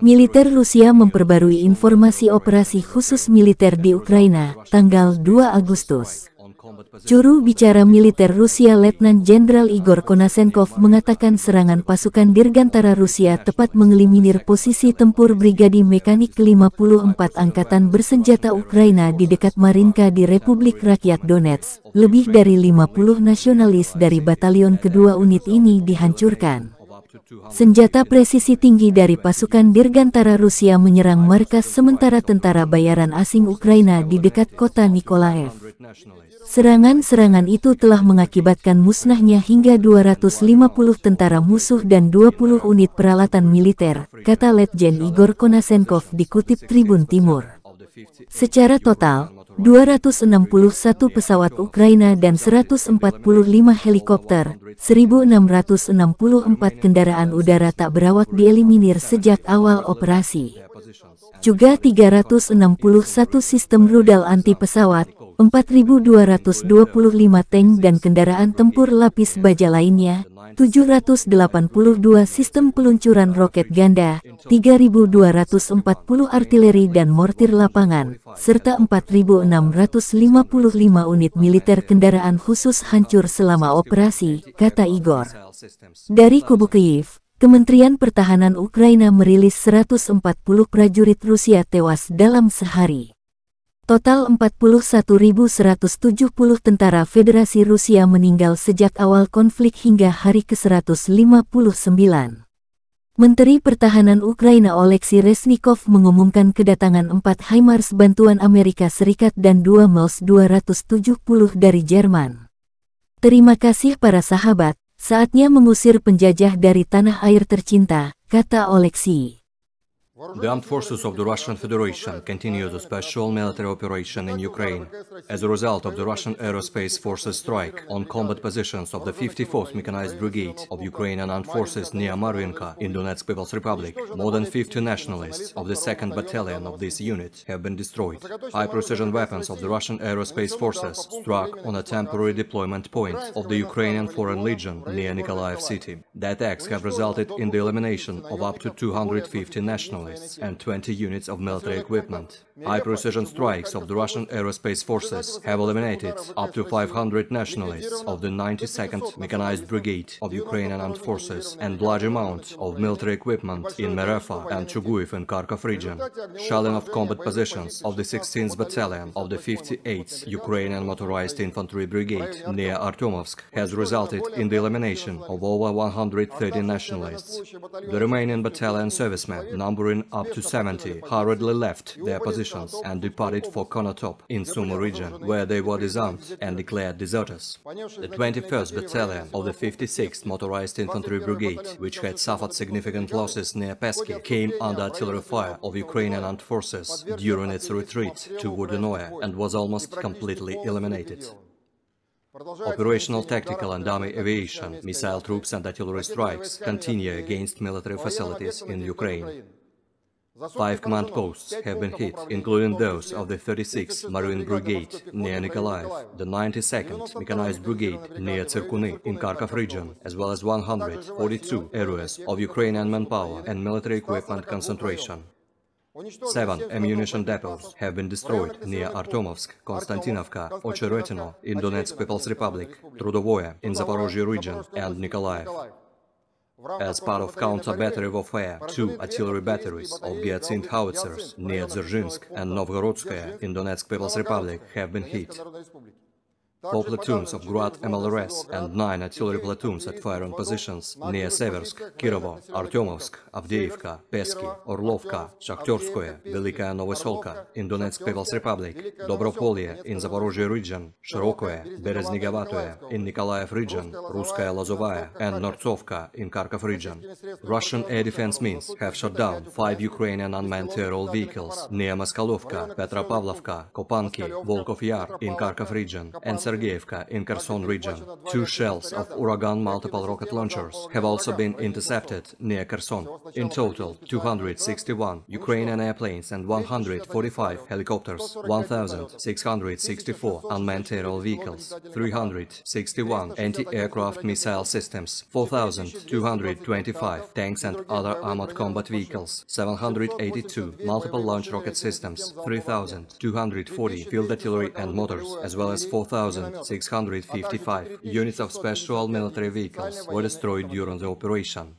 Militer Rusia memperbarui informasi operasi khusus militer di Ukraina, tanggal 2 Agustus. Juru bicara militer Rusia Letnan Jenderal Igor Konasenkov mengatakan serangan pasukan Dirgantara Rusia tepat mengeliminir posisi tempur Brigadi Mekanik ke-54 Angkatan Bersenjata Ukraina di dekat Marinka di Republik Rakyat Donetsk. Lebih dari 50 nasionalis dari batalion kedua unit ini dihancurkan. Senjata presisi tinggi dari pasukan Dirgantara Rusia menyerang markas sementara tentara bayaran asing Ukraina di dekat kota Nikolaev. Serangan-serangan itu telah mengakibatkan musnahnya hingga 250 tentara musuh dan 20 unit peralatan militer, kata Letjen Igor Konasenkov dikutip Tribun Timur. Secara total, 261 pesawat Ukraina dan 145 helikopter, 1.664 kendaraan udara tak berawak dieliminir sejak awal operasi. Juga 361 sistem rudal anti-pesawat, 4.225 tank dan kendaraan tempur lapis baja lainnya, 782 sistem peluncuran roket ganda, 3.240 artileri dan mortir lapangan, serta 4.655 unit militer kendaraan khusus hancur selama operasi, kata Igor. Dari kubu Kyiv, Kementerian Pertahanan Ukraina merilis 140 prajurit Rusia tewas dalam sehari. Total 41.170 tentara Federasi Rusia meninggal sejak awal konflik hingga hari ke-159. Menteri Pertahanan Ukraina Oleksiy Reznikov mengumumkan kedatangan 4 HIMARS bantuan Amerika Serikat dan 2 MiLS 270 dari Jerman. Terima kasih para sahabat, saatnya mengusir penjajah dari tanah air tercinta, kata Oleksiy. The armed forces of the Russian Federation continue the special military operation in Ukraine as a result of the Russian aerospace forces strike on combat positions of the 54th Mechanized Brigade of Ukrainian Armed Forces near Marvinka in Donetsk People's Republic. More than 50 nationalists of the 2nd Battalion of this unit have been destroyed. High-precision weapons of the Russian aerospace forces struck on a temporary deployment point of the Ukrainian Foreign Legion near Nikolaev city. The attacks have resulted in the elimination of up to 250 nationalists and 20 units of military equipment. High-precision strikes of the Russian aerospace forces have eliminated up to 500 nationalists of the 92nd Mechanized Brigade of Ukrainian Armed Forces and large amount of military equipment in Merefa and Chuguyev in Kharkov region. Shelling of combat positions of the 16th Battalion of the 58th Ukrainian Motorized Infantry Brigade near Artyomovsk has resulted in the elimination of over 130 nationalists. The remaining battalion servicemen, numbering up to 70, hurriedly left their positions and departed for Konotop in Sumy region, where they were disarmed and declared deserters. The 21st Battalion of the 56th Motorized Infantry Brigade, which had suffered significant losses near Pesky, came under artillery fire of Ukrainian armed forces during its retreat to Vodenoye and was almost completely eliminated. Operational tactical and army aviation, missile troops and artillery strikes continue against military facilities in Ukraine. 5 command posts have been hit, including those of the 36th Marine Brigade near Nikolaev, the 92nd Mechanized Brigade near Tsirkuny in Kharkov region, as well as 142 areas of Ukrainian manpower and military equipment concentration. 7 ammunition depots have been destroyed near Artyomovsk, Konstantinovka, Ocheretino in Donetsk People's Republic, Trudovoye in Zaporozhye region, and Nikolaev. As part of counter-battery warfare, 2 artillery batteries of Gyatsint howitzers near Dzerzhinsk and Novgorodskaya in Donetsk People's Republic have been hit. 4 platoons of Grad MLRS and 9 artillery platoons at firing positions near Seversk, Kirovo, Artyomovsk, Avdiivka, Pesky, Orlovka, Shakhterskoye, Velikaya Novoselka in Donetsk People's Republic, Dobropolye in Zaporozhye region, Shirokoye, Bereznigovatoye in Nikolaev region, Ruskaya Lazovaya and Nortsovka in Kharkov region. Russian air defense means have shot down 5 Ukrainian unmanned aerial vehicles near Moskalovka, Petropavlovka, Kopanki, Volkov Yar in Kharkov region and Sergeyevka in Kherson region. 2 shells of Uragan multiple rocket launchers have also been intercepted near Kherson. In total, 261 Ukrainian airplanes and 145 helicopters, 1,664 unmanned aerial vehicles, 361 anti-aircraft missile systems, 4,225 tanks and other armored combat vehicles, 782 multiple launch rocket systems, 3,240 field artillery and motors, as well as 4,655 units of special military vehicles were destroyed during the operation.